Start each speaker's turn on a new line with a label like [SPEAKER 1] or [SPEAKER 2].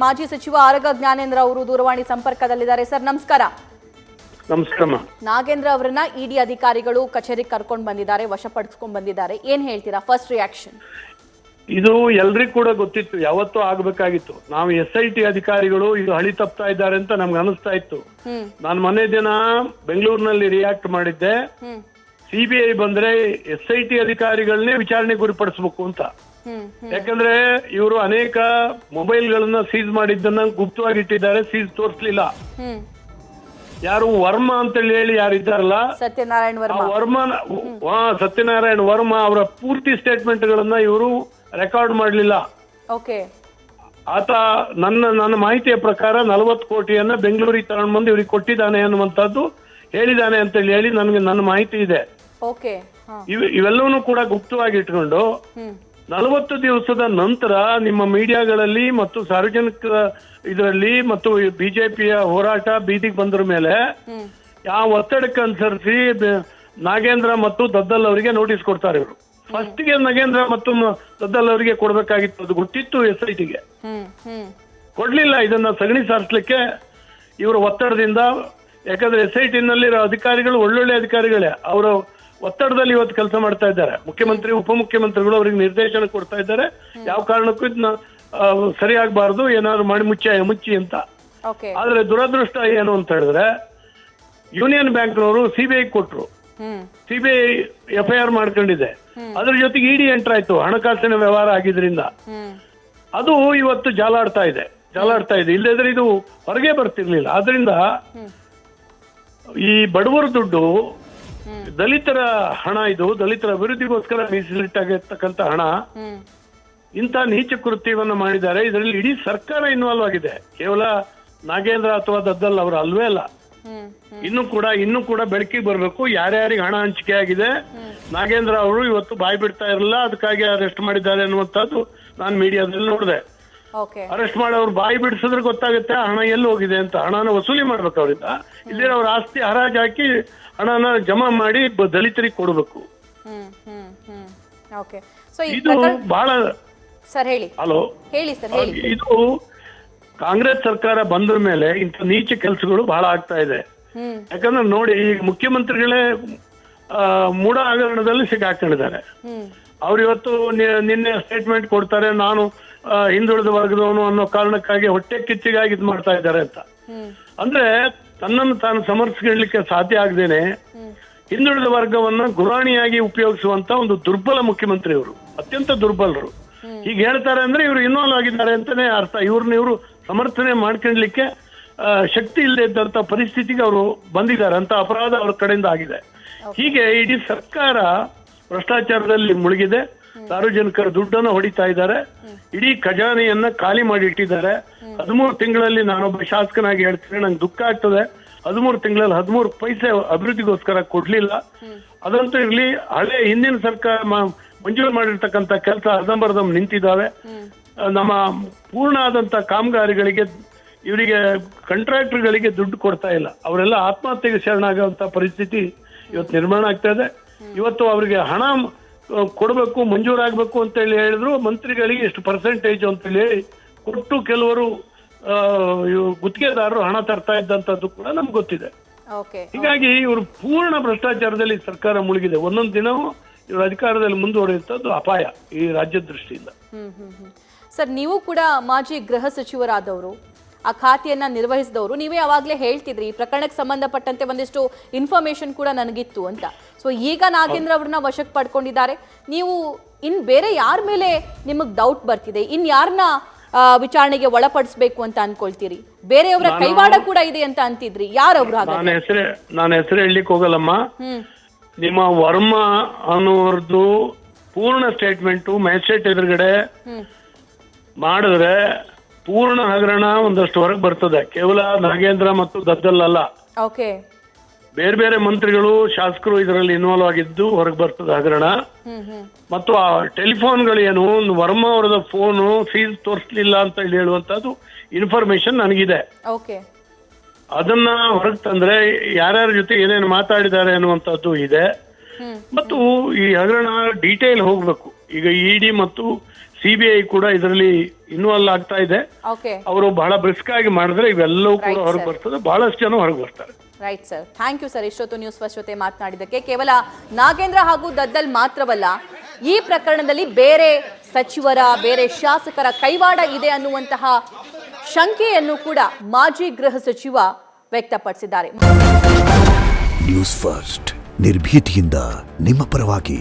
[SPEAKER 1] ಮಾಜಿ ಸಚಿವ ಆರಗ ಜ್ಞಾನೇಂದ್ರ ಅವರು ದೂರವಾಣಿ ಸಂಪರ್ಕದಲ್ಲಿದ್ದಾರೆ. ಸರ್ ನಮಸ್ಕಾರ.
[SPEAKER 2] ನಮಸ್ಕಾರ.
[SPEAKER 1] ನಾಗೇಂದ್ರ ಅವರನ್ನ ಇಡಿ ಅಧಿಕಾರಿಗಳು ಕಚೇರಿಗೆ ಕರ್ಕೊಂಡು ಬಂದಿದ್ದಾರೆ, ವಶಪಡಿಸಿಕೊಂಡು ಬಂದಿದ್ದಾರೆ. ಏನ್ ಹೇಳ್ತೀರಾ ಫಸ್ಟ್ ರಿಯಾಕ್ಷನ್?
[SPEAKER 2] ಇದು ಎಲ್ರಿಗೂ ಕೂಡ ಗೊತ್ತಿತ್ತು, ಯಾವತ್ತೂ ಆಗ್ಬೇಕಾಗಿತ್ತು. ನಾವು SIT ಅಧಿಕಾರಿಗಳು ಇದು ಹಳಿ ತಪ್ತಾ ಇದ್ದಾರೆ ಅಂತ ನಮ್ಗೆ ಅನಿಸ್ತಾ ಇತ್ತು. ನಾನು ಮೊನ್ನೆ ದಿನ ಬೆಂಗಳೂರಿನಲ್ಲಿ ರಿಯಾಕ್ಟ್ ಮಾಡಿದ್ದೆ, CBI ಬಂದ್ರೆ SIT ಅಧಿಕಾರಿಗಳನ್ನೇ ವಿಚಾರಣೆ ಗುರಿಪಡಿಸಬೇಕು ಅಂತ. ಯಾಕಂದ್ರೆ ಇವರು ಅನೇಕ ಮೊಬೈಲ್ಗಳನ್ನ ಸೀಸ್ ಮಾಡಿದ್ದನ್ನ ಗುಪ್ತವಾಗಿ ಇಟ್ಟಿದ್ದಾರೆ, ಸೀಸ್ ತೋರಿಸ್ಲಿಲ್ಲ. ಯಾರು ವರ್ಮಾ ಅಂತ ಹೇಳಿ ಯಾರಿದ್ದಾರಲ್ಲ,
[SPEAKER 1] ಸತ್ಯನಾರಾಯಣ
[SPEAKER 2] ಸತ್ಯನಾರಾಯಣ ವರ್ಮಾ ಅವರ ಪೂರ್ತಿ ಸ್ಟೇಟ್ಮೆಂಟ್ ಗಳನ್ನ ಇವರು ರೆಕಾರ್ಡ್ ಮಾಡಲಿಲ್ಲ. ಆತ ನನ್ನ ಮಾಹಿತಿಯ ಪ್ರಕಾರ 40 ಕೋಟಿಯನ್ನ ಬೆಂಗಳೂರಿಗೆ ತಗೊಂಡು ಬಂದು ಇವ್ರಿಗೆ ಕೊಟ್ಟಿದ್ದಾನೆ ಅನ್ನುವಂಥದ್ದು ಹೇಳಿದ್ದಾನೆ ಅಂತ ಹೇಳಿ ನನ್ನ ಮಾಹಿತಿ ಇದೆ. ಇವೆಲ್ಲವನ್ನೂ ಕೂಡ ಗುಪ್ತವಾಗಿ ಇಟ್ಕೊಂಡು 40 ದಿವಸದ ನಂತರ ನಿಮ್ಮ ಮೀಡಿಯಾಗಳಲ್ಲಿ ಮತ್ತು ಸಾರ್ವಜನಿಕ ಇದರಲ್ಲಿ ಮತ್ತು ಬಿಜೆಪಿಯ ಹೋರಾಟ ಬೀದಿಗೆ ಬಂದ್ರ ಮೇಲೆ ಯಾವ ಒತ್ತಡಕ್ಕೆ ಅನುಸರಿಸಿ ನಾಗೇಂದ್ರ ಮತ್ತು ದದ್ದಲ್ ಅವರಿಗೆ ನೋಟಿಸ್ ಕೊಡ್ತಾರೆ ಇವರು. ಫಸ್ಟ್ಗೆ ನಾಗೇಂದ್ರ ಮತ್ತು ದದ್ದಲ್ ಅವರಿಗೆ ಕೊಡ್ಬೇಕಾಗಿತ್ತು, ಅದು ಗೊತ್ತಿತ್ತು SITಗೆ, ಕೊಡ್ಲಿಲ್ಲ. ಇದನ್ನ ಸಗಣಿ ಸಾರಿಸ್ಲಿಕ್ಕೆ ಇವರ ಒತ್ತಡದಿಂದ, ಯಾಕಂದ್ರೆ SITನಲ್ಲಿರೋ ಅಧಿಕಾರಿಗಳು ಒಳ್ಳೊಳ್ಳೆ ಅಧಿಕಾರಿಗಳೇ, ಅವರ ಒತ್ತಡದಲ್ಲಿ ಇವತ್ತು ಕೆಲಸ ಮಾಡ್ತಾ ಇದ್ದಾರೆ. ಮುಖ್ಯಮಂತ್ರಿ ಉಪಮುಖ್ಯಮಂತ್ರಿಗಳು ಅವರಿಗೆ ನಿರ್ದೇಶನ ಕೊಡ್ತಾ ಇದ್ದಾರೆ, ಯಾವ ಕಾರಣಕ್ಕೂ ಇದನ್ನ ಸರಿಯಾಗಬಾರ್ದು, ಏನಾದ್ರು ಮಾಡಿ ಮುಚ್ಚಿ ಅಂತ. ಆದ್ರೆ ದುರದೃಷ್ಟ ಏನು ಅಂತ ಹೇಳಿದ್ರೆ, ಯೂನಿಯನ್ ಬ್ಯಾಂಕ್ನವರು CBI ಕೊಟ್ರು, CBI FIR ಮಾಡ್ಕೊಂಡಿದೆ. ಅದ್ರ ಜೊತೆಗೆ ED ಎಂಟರ್ ಆಯ್ತು, ಹಣಕಾಸಿನ ವ್ಯವಹಾರ ಆಗಿದ್ರಿಂದ. ಅದು ಇವತ್ತು ಜಾಲಾಡ್ತಾ ಇದೆ. ಇಲ್ಲದ್ರೆ ಇದು ಹೊರಗೆ ಬರ್ತಿರ್ಲಿಲ್ಲ. ಆದ್ರಿಂದ ಈ ಬಡವರ ದುಡ್ಡು, ದಲಿತರ ಹಣ, ಇದು ದಲಿತರ ಅಭಿವೃದ್ಧಿಗೋಸ್ಕರ ಮೀಸಲಿಟ್ಟಾಗಿರ್ತಕ್ಕಂಥ ಹಣ, ಇಂಥ ನೀಚ ಕೃತ್ಯವನ್ನ ಮಾಡಿದ್ದಾರೆ. ಇದರಲ್ಲಿ ಇಡೀ ಸರ್ಕಾರ ಇನ್ವಾಲ್ವ್ ಆಗಿದೆ, ಕೇವಲ ನಾಗೇಂದ್ರ ಅಥವಾ ದದ್ದಲ್ ಅವರು ಅಲ್ವೇ ಅಲ್ಲ. ಇನ್ನೂ ಕೂಡ ಬೆಳಕಿಗೆ ಬರಬೇಕು ಯಾರ್ಯಾರಿಗೆ ಹಣ ಹಂಚಿಕೆ ಆಗಿದೆ. ನಾಗೇಂದ್ರ ಅವರು ಇವತ್ತು ಬಾಯಿ ಬಿಡ್ತಾ ಇರಲಿಲ್ಲ, ಅದಕ್ಕಾಗಿ ಅರೆಸ್ಟ್ ಮಾಡಿದ್ದಾರೆ ಅನ್ನುವಂಥದ್ದು ನಾನು ಮೀಡಿಯಾದಲ್ಲಿ ನೋಡಿದೆ. ಅರೆಸ್ಟ್ ಮಾಡಿ ಅವ್ರು ಬಾಯಿ ಬಿಡಿಸಿದ್ರೆ ಗೊತ್ತಾಗುತ್ತೆ ಹಣ ಎಲ್ಲಿ ಹೋಗಿದೆ ಅಂತ. ಹಣನ ವಸೂಲಿ ಮಾಡ್ಬೇಕು ಅವರಿಂದ, ಇಲ್ಲೇ ಅವ್ರ ಆಸ್ತಿ ಹರಾಜು ಹಾಕಿ ಹಣನ ಜಮಾ ಮಾಡಿ ದಲಿತರಿಗೆ ಕೊಡಬೇಕು. ಇದು ಬಹಳ ಹಲೋ ಇದು ಕಾಂಗ್ರೆಸ್ ಸರ್ಕಾರ ಬಂದ್ರ ಮೇಲೆ ಇಂಥ ನೀಚ ಕೆಲಸಗಳು ಬಹಳ ಆಗ್ತಾ ಇದೆ. ಯಾಕಂದ್ರೆ ನೋಡಿ, ಈಗ ಮುಖ್ಯಮಂತ್ರಿಗಳೇ ಮೂಢ ಹಗರಣದಲ್ಲಿ ಸಿಕ್ಕಾಕೊಂಡಿದ್ದಾರೆ. ಅವ್ರು ಇವತ್ತು ನಿನ್ನೆ ಸ್ಟೇಟ್ಮೆಂಟ್ ಕೊಡ್ತಾರೆ, ನಾನು ಹಿಂದುಳಿದ ವರ್ಗದವನು ಅನ್ನೋ ಕಾರಣಕ್ಕಾಗಿ ಹೊಟ್ಟೆ ಕಿಚ್ಚಿಗಾಗಿ ಇದು ಮಾಡ್ತಾ ಇದ್ದಾರೆ ಅಂತ. ಅಂದ್ರೆ ತನ್ನನ್ನು ತಾನು ಸಮರ್ಥಿಸಲಿಕ್ಕೆ ಸಾಧ್ಯ ಆಗದೇನೆ ಹಿಂದುಳಿದ ವರ್ಗವನ್ನ ಗುರಾಣಿಯಾಗಿ ಉಪಯೋಗಿಸುವಂತ ಒಂದು ದುರ್ಬಲ ಮುಖ್ಯಮಂತ್ರಿ ಇವರು, ಅತ್ಯಂತ ದುರ್ಬಲರು. ಈಗ ಹೇಳ್ತಾರೆ ಅಂದ್ರೆ ಇವರು ಇನ್ವಾಲ್ವ್ ಆಗಿದ್ದಾರೆ ಅಂತಾನೆ ಅರ್ಥ. ಇವ್ರು ಸಮರ್ಥನೆ ಮಾಡ್ಕೊಳ್ಲಿಕ್ಕೆ ಶಕ್ತಿ ಇಲ್ಲದೆ ಇದ್ದಂತ ಪರಿಸ್ಥಿತಿಗೆ ಅವರು ಬಂದಿದ್ದಾರೆ ಅಂತ ಅಪರಾಧ ಅವ್ರ ಕಡೆಯಿಂದ ಆಗಿದೆ. ಹೀಗೆ ಇಡೀ ಸರ್ಕಾರ ಭ್ರಷ್ಟಾಚಾರದಲ್ಲಿ ಮುಳುಗಿದೆ. ಸಾರ್ವಜನಿಕರ ದುಡ್ಡನ್ನು ಹೊಡಿತಾ ಇದ್ದಾರೆ, ಇಡೀ ಖಜಾನೆಯನ್ನ ಖಾಲಿ ಮಾಡಿ ಇಟ್ಟಿದ್ದಾರೆ. 13 ತಿಂಗಳಲ್ಲಿ ನಾನೊಬ್ಬ ಶಾಸಕನಾಗಿ ಹೇಳ್ತೀನಿ, ನಂಗೆ ದುಃಖ ಆಗ್ತದೆ. 13 ತಿಂಗಳಲ್ಲಿ 13 ಪೈಸೆ ಅಭಿವೃದ್ಧಿಗೋಸ್ಕರ ಕೊಡ್ಲಿಲ್ಲ. ಅದಂತೂ ಇರ್ಲಿ, ಹಳೆ ಹಿಂದಿನ ಸರ್ಕಾರ ಮಂಜೂರು ಮಾಡಿರ್ತಕ್ಕಂಥ ಕೆಲಸ ಅರ್ಧಂಬರ್ಧಂ ನಿಂತಿದ್ದಾವೆ. ನಮ್ಮ ಪೂರ್ಣ ಆದಂತ ಕಾಮಗಾರಿಗಳಿಗೆ ಇವರಿಗೆ ಕಾಂಟ್ರಾಕ್ಟರ್ಗಳಿಗೆ ದುಡ್ಡು ಕೊಡ್ತಾ ಇಲ್ಲ. ಅವರೆಲ್ಲ ಆತ್ಮಹತ್ಯೆಗೆ ಶರಣಾಗುವಂತ ಪರಿಸ್ಥಿತಿ ಇವತ್ತು ನಿರ್ಮಾಣ ಆಗ್ತಾ ಇದೆ. ಇವತ್ತು ಅವರಿಗೆ ಹಣ ಕೊಡಬೇಕು, ಮಂಜೂರಾಗಬೇಕು ಅಂತ ಹೇಳಿ ಹೇಳಿದ್ರು, ಮಂತ್ರಿಗಳಿಗೆ ಎಷ್ಟು ಪರ್ಸೆಂಟೇಜ್ ಅಂತ ಹೇಳಿ ಕೊಟ್ಟು ಕೆಲವರು ಗುತ್ತಿಗೆದಾರರು ಹಣ ತರ್ತಾ ಇದ್ದಂಥದ್ದು ಕೂಡ ನಮ್ಗೆ ಗೊತ್ತಿದೆ. ಹೀಗಾಗಿ ಇವರು ಪೂರ್ಣ ಭ್ರಷ್ಟಾಚಾರದಲ್ಲಿ ಸರ್ಕಾರ ಮುಳುಗಿದೆ. ಒಂದೊಂದು ದಿನವೂ ಇವರು ಅಧಿಕಾರದಲ್ಲಿ ಮುಂದುವರಿಯುವಂಥದ್ದು ಅಪಾಯ ಈ ರಾಜ್ಯದ ದೃಷ್ಟಿಯಿಂದ.
[SPEAKER 1] ಸರ್, ನೀವು ಕೂಡ ಮಾಜಿ ಗೃಹ ಸಚಿವರಾದವರು, ಆ ಖಾತೆಯನ್ನ ನಿರ್ವಹಿಸಿದವರು, ನೀವೇ ಅವಾಗಲೇ ಹೇಳ್ತಿದ್ರಿ ಈ ಪ್ರಕರಣಕ್ಕೆ ಸಂಬಂಧಪಟ್ಟಂತೆ ಒಂದಿಷ್ಟು ಇನ್ಫಾರ್ಮೇಶನ್ ಕೂಡ ನನಗಿತ್ತು ಅಂತ. ಸೊ ಈಗ ನಾಗೇಂದ್ರ ಅವ್ರನ್ನ ವಶಕ್ಕೆ ಪಡ್ಕೊಂಡಿದ್ದಾರೆ. ನೀವು ಬೇರೆ ಯಾರ ಮೇಲೆ ನಿಮಗೆ ಡೌಟ್ ಬರ್ತಿದೆ? ಯಾರನ್ನ ವಿಚಾರಣೆಗೆ ಒಳಪಡಿಸಬೇಕು ಅಂತ ಅನ್ಕೊಳ್ತೀರಿ? ಬೇರೆಯವರ ಕೈವಾಡ ಕೂಡ ಇದೆ ಅಂತ ಅಂತಿದ್ರಿ, ಯಾರವ್ರು?
[SPEAKER 2] ನಾನು ಹೆಸರು ಹೇಳಲಿಕ್ಕೆ ಹೋಗಲ್ಲಮ್ಮ. ನಿಮ್ಮ ವರ್ಮಾ ಅನ್ನೋರ್ದು ಪೂರ್ಣ ಸ್ಟೇಟ್ಮೆಂಟು ಮ್ಯಾಜಿಸ್ಟ್ರೇಟ್ ಎದುರುಗಡೆ ಮಾಡಿದ್ರೆ ಪೂರ್ಣ ಹಗರಣ ಒಂದಷ್ಟು ಹೊರಗೆ ಬರ್ತದೆ. ಕೇವಲ ನಾಗೇಂದ್ರ ಮತ್ತು ದದ್ದಲ್ ಅಲ್ಲ, ಬೇರೆ ಬೇರೆ ಮಂತ್ರಿಗಳು, ಶಾಸಕರು ಇದರಲ್ಲಿ ಇನ್ವಾಲ್ವ್ ಆಗಿದ್ದು ಹೊರಗೆ ಬರ್ತದೆ ಹಗರಣ. ಮತ್ತು ಆ ಟೆಲಿಫೋನ್ಗಳೇನು, ವರ್ಮಾ ಅವರದ ಫೋನು ಸೀಸ್ ತೋರಿಸ್ಲಿಲ್ಲ ಅಂತ ಹೇಳುವಂತದ್ದು ಇನ್ಫಾರ್ಮೇಶನ್ ನನಗಿದೆ. ಅದನ್ನ ಹೊರಗೆ ತಂದ್ರೆ ಯಾರ್ಯಾರ ಜೊತೆ ಏನೇನು ಮಾತಾಡಿದ್ದಾರೆ ಅನ್ನುವಂಥದ್ದು ಇದೆ. ಮತ್ತು ಈ ಹಗರಣ ಡೀಟೇಲ್ ಹೋಗ್ಬೇಕು. ಈಗ ED ಮತ್ತು CBI ಕೂಡ ಇದರಲ್ಲಿ ಇನ್ವಾಲ್ವ್ ಆಗ್ತಾ ಇದೆ.
[SPEAKER 1] ಓಕೆ,
[SPEAKER 2] ಅವರು ಬಹಳ ಬ್ರಿಸ್ಕ್ ಆಗಿ ಮಾಡಿದ್ರೆ ಇವೆಲ್ಲವೂ ಕೂಡ
[SPEAKER 1] Right,
[SPEAKER 2] ಹೊರಗೆ
[SPEAKER 1] sir.
[SPEAKER 2] ಬರ್ತದೆ, ಬಹಳಷ್ಟು ಜನ ಹೊರಗೆ ಬರ್ತಾರೆ.
[SPEAKER 1] Right sir, thank you sir. ಇಷ್ಟೊತ್ತು ನ್ಯೂಸ್ ಫಸ್ಟ್ ಜೊತೆ ಮಾತನಾಡಿದ್ದಕ್ಕೆ. ಕೇವಲ ನಾಗೇಂದ್ರ ಹಾಗೂ ದದ್ದಲ್ ಮಾತ್ರವಲ್ಲ, ಈ ಪ್ರಕರಣದಲ್ಲಿ ಬೇರೆ ಸಚಿವರ, ಬೇರೆ ಶಾಸಕರ ಕೈವಾಡ ಇದೆ ಅನ್ನುವಂತಹ ಶಂಕೆಯನ್ನು ಕೂಡ ಮಾಜಿ ಗೃಹ ಸಚಿವ ವ್ಯಕ್ತಪಡಿಸಿದ್ದಾರೆ.
[SPEAKER 3] ನ್ಯೂಸ್ ಫಸ್ಟ್ ನಿರ್ಭೀತಿಯಿಂದ ನಿಮ್ಮ ಪರವಾಗಿ.